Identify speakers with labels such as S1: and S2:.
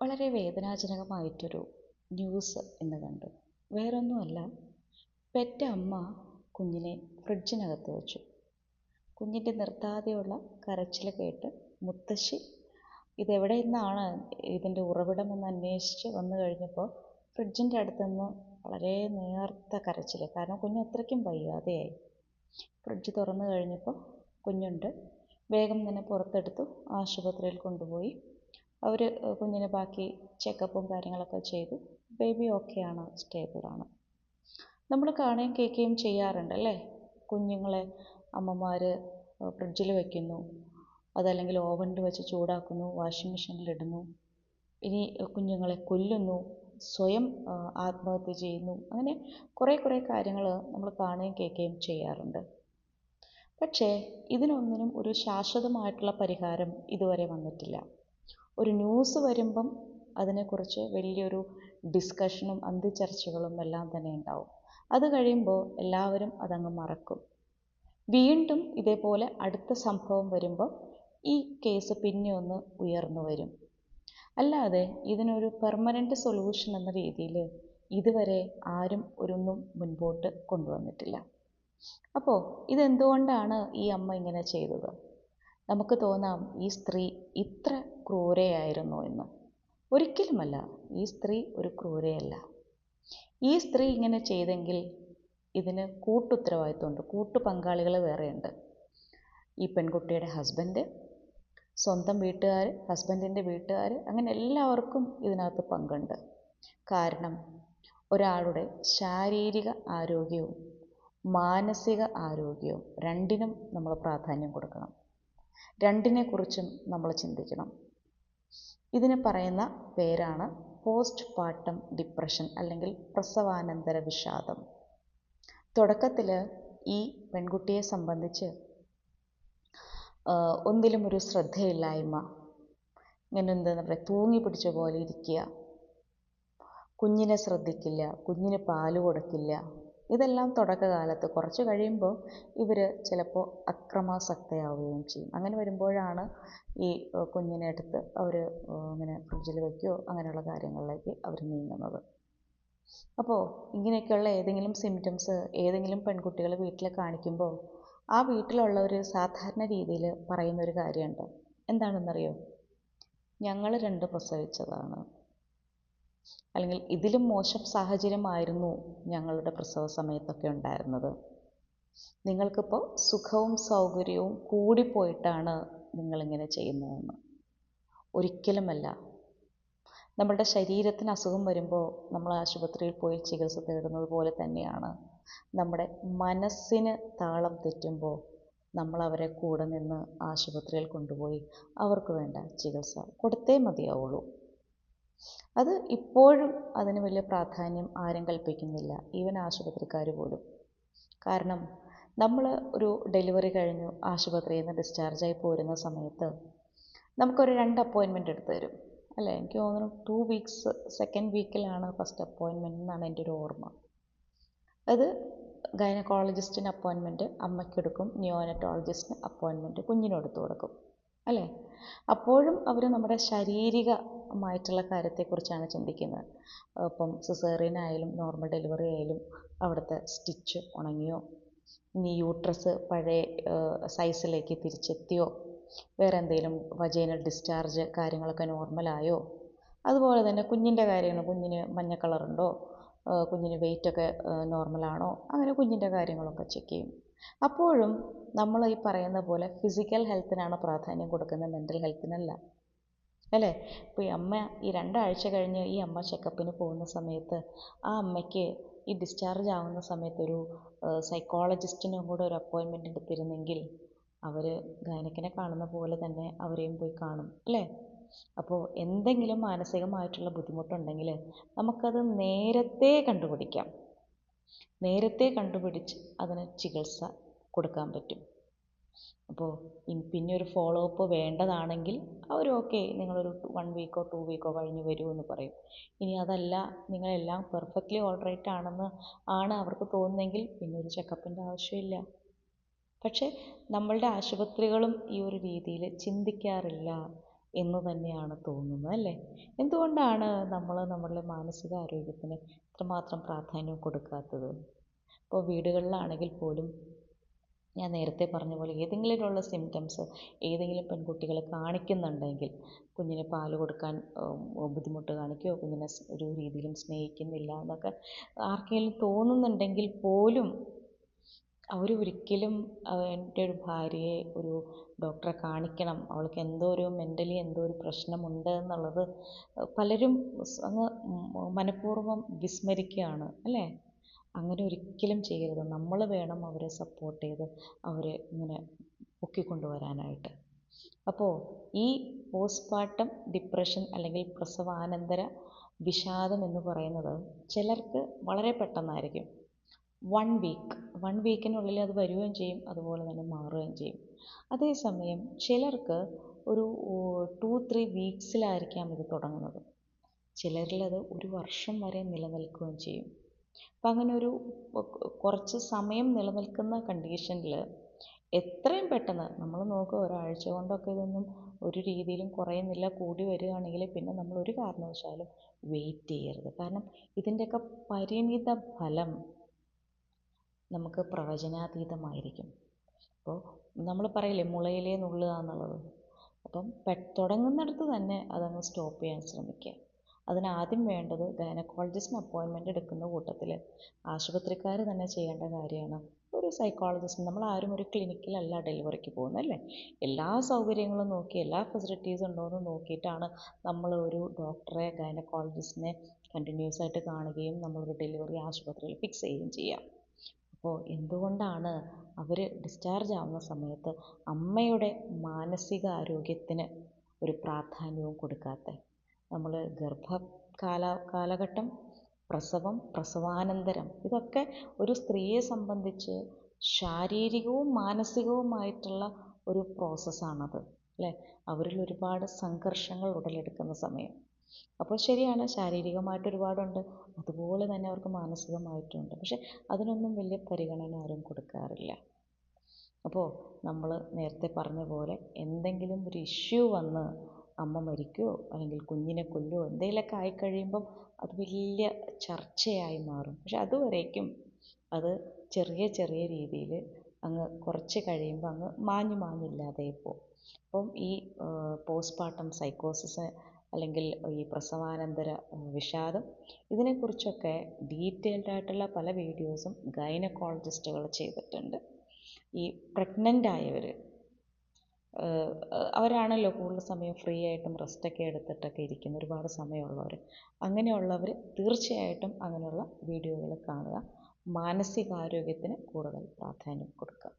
S1: വളരെ വേദനാജനകമായിട്ടൊരു ന്യൂസ് ഇന്ന് കണ്ടു. വേറൊന്നുമല്ല, പെറ്റ അമ്മ കുഞ്ഞിനെ ഫ്രിഡ്ജിനകത്ത് വെച്ചു. കുഞ്ഞിൻ്റെ നിർത്താതെയുള്ള കരച്ചിൽ കേട്ട് മുത്തശ്ശി ഇതെവിടെ നിന്നാണ് ഇതിൻ്റെ ഉറവിടമെന്ന് അന്വേഷിച്ച് വന്നു കഴിഞ്ഞപ്പോൾ ഫ്രിഡ്ജിൻ്റെ അടുത്തുനിന്ന് വളരെ നേർത്ത കരച്ചിൽ. കാരണം കുഞ്ഞ് അത്രയ്ക്കും വയ്യാതെയായി. ഫ്രിഡ്ജ് തുറന്നു കഴിഞ്ഞപ്പോൾ കുഞ്ഞുണ്ട്. വേഗം തന്നെ പുറത്തെടുത്തു ആശുപത്രിയിൽ കൊണ്ടുപോയി. അവർ കുഞ്ഞിന് ബാക്കി ചെക്കപ്പും കാര്യങ്ങളൊക്കെ ചെയ്തു. ബേബി ഓക്കെയാണ്, സ്റ്റേബിളാണ്. നമ്മൾ കാണുകയും കേൾക്കുകയും ചെയ്യാറുണ്ട് അല്ലേ? കുഞ്ഞുങ്ങളെ അമ്മമാർ ഫ്രിഡ്ജിൽ വയ്ക്കുന്നു, അതല്ലെങ്കിൽ ഓവനിൽ വെച്ച് ചൂടാക്കുന്നു, വാഷിംഗ് മെഷീനിലിടുന്നു, ഇനി കുഞ്ഞുങ്ങളെ കൊല്ലുന്നു, സ്വയം ആത്മഹത്യ ചെയ്യുന്നു. അങ്ങനെ കുറേ കാര്യങ്ങൾ നമ്മൾ കാണുകയും കേൾക്കുകയും ചെയ്യാറുണ്ട്. പക്ഷേ ഇതിനൊന്നിനും ഒരു ശാശ്വതമായിട്ടുള്ള പരിഹാരം ഇതുവരെ വന്നിട്ടില്ല. ഒരു ന്യൂസ് വരുമ്പം അതിനെക്കുറിച്ച് വലിയൊരു ഡിസ്കഷനും അന്തിച്ചർച്ചകളും എല്ലാം തന്നെ ഉണ്ടാവും. അത് കഴിയുമ്പോൾ എല്ലാവരും അതങ്ങ് മറക്കും. വീണ്ടും ഇതേപോലെ അടുത്ത സംഭവം വരുമ്പോൾ ഈ കേസ് പിന്നെ ഒന്ന് ഉയർന്നു വരും. അല്ലാതെ ഇതിനൊരു പെർമനൻ്റ് സൊല്യൂഷൻ എന്ന രീതിയിൽ ഇതുവരെ ആരും ഒരൊന്നും മുൻപോട്ട് കൊണ്ടുവന്നിട്ടില്ല. അപ്പോൾ ഇതെന്തുകൊണ്ടാണ് ഈ അമ്മ ഇങ്ങനെ ചെയ്തത്? നമുക്ക് തോന്നാം, ഈ സ്ത്രീ ഇത്ര ക്രൂരയായിരുന്നോ എന്ന്. ഒരിക്കലുമല്ല, ഈ സ്ത്രീ ഒരു ക്രൂരയല്ല. ഈ സ്ത്രീ ഇങ്ങനെ ചെയ്തെങ്കിൽ ഇതിന് കൂട്ടുത്തരവാദിത്വമുണ്ട്, കൂട്ടുപങ്കാളികൾ വേറെയുണ്ട്. ഈ പെൺകുട്ടിയുടെ ഹസ്ബൻഡ്, സ്വന്തം വീട്ടുകാർ, ഹസ്ബൻഡിൻ്റെ വീട്ടുകാർ, അങ്ങനെ എല്ലാവർക്കും ഇതിനകത്ത് പങ്കുണ്ട്. കാരണം ഒരാളുടെ ശാരീരിക ആരോഗ്യവും മാനസിക ആരോഗ്യവും രണ്ടിനും നമ്മൾ പ്രാധാന്യം കൊടുക്കണം. രണ്ടിനെക്കുറിച്ചും നമ്മൾ ചിന്തിക്കണം. ഇതിന് പറയുന്ന പേരാണ് പോസ്റ്റ് പാർട്ടം ഡിപ്രഷൻ അല്ലെങ്കിൽ പ്രസവാനന്തര വിഷാദം. തുടക്കത്തിൽ ഈ പെൺകുട്ടിയെ സംബന്ധിച്ച് ഒന്നിലും ഒരു ശ്രദ്ധയില്ലായ്മ, ഇങ്ങനെ എന്താ പറയുക, തൂങ്ങി പിടിച്ച പോലെ ഇരിക്കുക, കുഞ്ഞിനെ ശ്രദ്ധിക്കില്ല, കുഞ്ഞിന് പാല് കൊടുക്കില്ല. ഇതെല്ലാം തുടക്കകാലത്ത്. കുറച്ച് കഴിയുമ്പോൾ ഇവർ ചിലപ്പോൾ അക്രമാസക്തയാവുകയും ചെയ്യും. അങ്ങനെ വരുമ്പോഴാണ് ഈ കുഞ്ഞിനെ എടുത്ത് അവർ ഇങ്ങനെ ഫ്രിഡ്ജിൽ വയ്ക്കുകയോ അങ്ങനെയുള്ള കാര്യങ്ങളിലേക്ക് അവർ നീങ്ങുന്നത്. അപ്പോൾ ഇങ്ങനെയൊക്കെയുള്ള ഏതെങ്കിലും സിംറ്റംസ് ഏതെങ്കിലും പെൺകുട്ടികൾ വീട്ടിൽ കാണിക്കുമ്പോൾ ആ വീട്ടിലുള്ളവർ സാധാരണ രീതിയിൽ പറയുന്നൊരു കാര്യമുണ്ട്. എന്താണെന്നറിയോ? ഞങ്ങൾ 2 പ്രസവിച്ചതാണ്, അല്ലെങ്കിൽ ഇതിലും മോശം സാഹചര്യമായിരുന്നു ഞങ്ങളുടെ പ്രസവ സമയത്തൊക്കെ ഉണ്ടായിരുന്നത്. നിങ്ങൾക്കിപ്പോൾ സുഖവും സൗകര്യവും കൂടിപ്പോയിട്ടാണ് നിങ്ങളിങ്ങനെ ചെയ്യുന്നതെന്ന്. ഒരിക്കലുമല്ല. നമ്മുടെ ശരീരത്തിന് അസുഖം വരുമ്പോൾ നമ്മൾ ആശുപത്രിയിൽ പോയി ചികിത്സ തേടുന്നത് പോലെ തന്നെയാണ് നമ്മുടെ മനസ്സിന് താളം തെറ്റുമ്പോൾ നമ്മൾ അവരെ കൂടെ നിന്ന് ആശുപത്രിയിൽ കൊണ്ടുപോയി അവർക്ക് വേണ്ട ചികിത്സ കൊടുത്തേ മതിയാവുള്ളൂ. അത് ഇപ്പോഴും അതിന് വലിയ പ്രാധാന്യം ആരും കൽപ്പിക്കുന്നില്ല, ഈവൻ ആശുപത്രിക്കാർ പോലും. കാരണം നമ്മൾ ഒരു ഡെലിവറി കഴിഞ്ഞു ആശുപത്രിയിൽ നിന്ന് ഡിസ്ചാർജായി പോരുന്ന സമയത്ത് നമുക്കൊരു 2 അപ്പോയിൻമെൻ്റ് എടുത്തു തരും അല്ലേ? എനിക്ക് തോന്നുന്നു 2 വീക്സ്, സെക്കൻഡ് വീക്കിലാണ് ഫസ്റ്റ് അപ്പോയിൻമെൻ്റ് എന്നാണ് എൻ്റെ ഒരു ഓർമ്മ. അത് ഗൈനക്കോളജിസ്റ്റിന് അപ്പോയിൻമെൻറ്റ് അമ്മയ്ക്കെടുക്കും, നിയോനറ്റോളജിസ്റ്റിന് അപ്പോയിൻമെൻറ്റ് കുഞ്ഞിനും എടുത്തു കൊടുക്കും അല്ലേ? അപ്പോഴും അവർ നമ്മുടെ ശാരീരികമായിട്ടുള്ള കാര്യത്തെക്കുറിച്ചാണ് ചിന്തിക്കുന്നത്. ഇപ്പം സിസേറിയനായാലും നോർമൽ ഡെലിവറി ആയാലും അവിടുത്തെ സ്റ്റിച്ച് ഉണങ്ങിയോ, ഇനി യൂട്രസ് പഴയ സൈസിലേക്ക് തിരിച്ചെത്തിയോ, വേറെ എന്തെങ്കിലും വജൈനൽ ഡിസ്ചാർജ് കാര്യങ്ങളൊക്കെ നോർമലായോ, അതുപോലെ തന്നെ കുഞ്ഞിൻ്റെ കാര്യങ്ങൾ, കുഞ്ഞിന് മഞ്ഞ കളറുണ്ടോ, കുഞ്ഞിന് വെയിറ്റൊക്കെ നോർമലാണോ, അങ്ങനെ കുഞ്ഞിൻ്റെ കാര്യങ്ങളൊക്കെ ചെക്ക് ചെയ്യും. അപ്പോഴും നമ്മൾ ഈ പറയുന്ന പോലെ ഫിസിക്കൽ ഹെൽത്തിനാണ് പ്രാധാന്യം കൊടുക്കുന്നത്, മെൻ്റൽ ഹെൽത്തിനല്ല അല്ലേ? ഇപ്പോൾ ഈ അമ്മ ഈ 2 ആഴ്ച കഴിഞ്ഞ് ഈ അമ്മ ചെക്കപ്പിന് പോകുന്ന സമയത്ത് ആ അമ്മയ്ക്ക് ഈ ഡിസ്ചാർജ് ആവുന്ന സമയത്ത് ഒരു സൈക്കോളജിസ്റ്റിനും കൂടെ ഒരു അപ്പോയിൻമെൻ്റ് എടുത്തിരുന്നെങ്കിൽ അവർ ഗൈനക്കിനെ കാണുന്ന പോലെ തന്നെ അവരെയും പോയി കാണും അല്ലേ? അപ്പോൾ എന്തെങ്കിലും മാനസികമായിട്ടുള്ള ബുദ്ധിമുട്ടുണ്ടെങ്കിൽ നമുക്കത് നേരത്തെ കണ്ടുപിടിക്കാം. നേരത്തെ കണ്ടുപിടിച്ച് അതിന് ചികിത്സ കൊടുക്കാൻ പറ്റും. അപ്പോൾ പിന്നെ ഒരു ഫോളോ അപ്പ് വേണ്ടതാണെങ്കിൽ അവർ ഓക്കെ, നിങ്ങളൊരു 1 വീക്കോ 2 വീക്കോ കഴിഞ്ഞ് വരൂ എന്ന് പറയും. ഇനി അതല്ല, നിങ്ങളെല്ലാം പെർഫെക്റ്റ്ലി ഓൾറൈറ്റ് ആണ് അവർക്ക് തോന്നുന്നെങ്കിൽ പിന്നെ ഒരു ചെക്കപ്പിൻ്റെ ആവശ്യമില്ല. പക്ഷേ നമ്മളുടെ ആശുപത്രികളും ഈ ഒരു രീതിയിൽ ചിന്തിക്കാറില്ല. എന്ന് തന്നെയാണ് തോന്നുന്നത് അല്ലേ? എന്തുകൊണ്ടാണ് നമ്മൾ നമ്മളുടെ മാനസികാരോഗ്യത്തിന് ഇത്രമാത്രം പ്രാധാന്യം കൊടുക്കാത്തത്? ഇപ്പോൾ വീടുകളിലാണെങ്കിൽ പോലും ഞാൻ നേരത്തെ പറഞ്ഞ പോലെ ഏതെങ്കിലുമുള്ള സിംറ്റംസ് ഏതെങ്കിലും പെൺകുട്ടികൾ കാണിക്കുന്നുണ്ടെങ്കിൽ കുഞ്ഞിന് പാല് കൊടുക്കാൻ ബുദ്ധിമുട്ട് കാണിക്കുകയോ കുഞ്ഞിനെ ഒരു രീതിയിലും സ്നേഹിക്കുന്നില്ല എന്നൊക്കെ ആർക്കെങ്കിലും തോന്നുന്നുണ്ടെങ്കിൽ പോലും അവർ ഒരിക്കലും എൻ്റെ ഒരു ഭാര്യയെ ഒരു ഡോക്ടറെ കാണിക്കണം, അവൾക്ക് എന്തോ ഒരു മെൻ്റലി എന്തോ ഒരു പ്രശ്നമുണ്ട് എന്നുള്ളത് പലരും അങ്ങ് മനഃപൂർവ്വം വിസ്മരിക്കുകയാണ് അല്ലേ? അങ്ങനെ ഒരിക്കലും ചെയ്യരുത്. നമ്മൾ വേണം അവരെ സപ്പോർട്ട് ചെയ്ത് അവരെ ഇങ്ങനെ പൊക്കിക്കൊണ്ടുവരാനായിട്ട്. അപ്പോൾ ഈ പോസ്റ്റ്പാർട്ടം ഡിപ്രഷൻ അല്ലെങ്കിൽ പ്രസവാനന്തര വിഷാദം എന്ന് പറയുന്നത് ചിലർക്ക് വളരെ പെട്ടെന്നായിരിക്കും. 1 വീക്കിനുള്ളിൽ അത് വരികയും ചെയ്യും, അതുപോലെ തന്നെ മാറുകയും ചെയ്യും. അതേസമയം ചിലർക്ക് ഒരു 2-3 വീക്സിലായിരിക്കാം ഇത് തുടങ്ങുന്നത്. ചിലരിലത് ഒരു വർഷം വരെ നിലനിൽക്കുകയും ചെയ്യും. അപ്പം അങ്ങനെ ഒരു കുറച്ച് സമയം നിലനിൽക്കുന്ന കണ്ടീഷനിൽ എത്രയും പെട്ടെന്ന് നമ്മൾ നോക്കുക, ഒരാഴ്ച കൊണ്ടൊക്കെ ഇതൊന്നും ഒരു രീതിയിലും കുറയുന്നില്ല, കൂടി വരികയാണെങ്കിൽ പിന്നെ നമ്മൾ ഒരു കാരണവശാലും വെയിറ്റ് ചെയ്യരുത്. കാരണം ഇതിൻ്റെയൊക്കെ പരിണിത ഫലം നമുക്ക് പ്രവചനാതീതമായിരിക്കും. അപ്പോൾ നമ്മൾ പറയില്ലേ മുളയിലേ നുള്ളുക എന്നുള്ളത്. അപ്പം തുടങ്ങുന്നിടത്ത് തന്നെ അതങ്ങ് സ്റ്റോപ്പ് ചെയ്യാൻ ശ്രമിക്കുക. അതിനാദ്യം വേണ്ടത് ഗൈനക്കോളജിസ്റ്റിന് അപ്പോയിൻമെൻ്റ് എടുക്കുന്ന കൂട്ടത്തിൽ ആശുപത്രിക്കാർ തന്നെ ചെയ്യേണ്ട കാര്യമാണ് ഒരു സൈക്കോളജിസ്റ്റ്. നമ്മളാരും ഒരു ക്ലിനിക്കിലല്ല ഡെലിവറിക്ക് പോകുന്നത് അല്ലേ? എല്ലാ സൗകര്യങ്ങളും നോക്കി എല്ലാ ഫെസിലിറ്റീസ് ഉണ്ടോ എന്ന് നോക്കിയിട്ടാണ് നമ്മൾ ഒരു ഡോക്ടറെ ഗൈനക്കോളജിസ്റ്റിനെ കണ്ടിന്യൂസ് ആയിട്ട് കാണുകയും നമ്മളൊരു ഡെലിവറി ആശുപത്രിയിൽ ഫിക്സ് ചെയ്യുകയും ചെയ്യാം. അപ്പോൾ എന്തുകൊണ്ടാണ് അവർ ഡിസ്ചാർജ് ആവുന്ന സമയത്ത് അമ്മയുടെ മാനസികാരോഗ്യത്തിന് ഒരു പ്രാധാന്യവും കൊടുക്കാത്തത്? നമ്മൾ കാലഘട്ടം, പ്രസവം, പ്രസവാനന്തരം ഇതൊക്കെ ഒരു സ്ത്രീയെ സംബന്ധിച്ച് ശാരീരികവും മാനസികവുമായിട്ടുള്ള ഒരു പ്രോസസ്സാണത് അല്ലേ? അവരിൽ ഒരുപാട് സംഘർഷങ്ങൾ ഉടലെടുക്കുന്ന സമയം. അപ്പോൾ ശരിയാണ്, ശാരീരികമായിട്ട് ഒരുപാടുണ്ട്, അതുപോലെ തന്നെ അവർക്ക് മാനസികമായിട്ടുമുണ്ട്. പക്ഷെ അതിനൊന്നും വലിയ പരിഗണന ആരും കൊടുക്കാറില്ല. അപ്പോൾ നമ്മൾ നേരത്തെ പറഞ്ഞ പോലെ എന്തെങ്കിലും ഒരു ഇഷ്യൂ വന്ന് അമ്മ മരിക്കുകയോ അല്ലെങ്കിൽ കുഞ്ഞിനെ കൊല്ലുകയോ എന്തെങ്കിലുമൊക്കെ ആയിക്കഴിയുമ്പം അത് വലിയ ചർച്ചയായി മാറും. പക്ഷെ അതുവരേക്കും അത് ചെറിയ ചെറിയ രീതിയിൽ അങ്ങ് കുറച്ച് കഴിയുമ്പോൾ അങ്ങ് മാഞ്ഞില്ലാതെ പോകും. അപ്പം ഈ പോസ്റ്റ്പാർട്ടം സൈക്കോസിസ് അല്ലെങ്കിൽ ഈ പ്രസവാനന്തര വിഷാദം ഇതിനെക്കുറിച്ചൊക്കെ ഡീറ്റെയിൽഡ് ആയിട്ടുള്ള പല വീഡിയോസും ഗൈനക്കോളജിസ്റ്റുകൾ ചെയ്തിട്ടുണ്ട്. ഈ പ്രഗ്നൻ്റ് ആയവർ അവരാണല്ലോ കൂടുതൽ സമയം ഫ്രീ ആയിട്ടും റെസ്റ്റൊക്കെ എടുത്തിട്ടൊക്കെ ഇരിക്കുന്ന ഒരുപാട് സമയമുള്ളവർ. അങ്ങനെയുള്ളവർ തീർച്ചയായിട്ടും അങ്ങനെയുള്ള വീഡിയോകൾ കാണുക. മാനസികാരോഗ്യത്തിന് കൂടുതൽ പ്രാധാന്യം കൊടുക്കുക.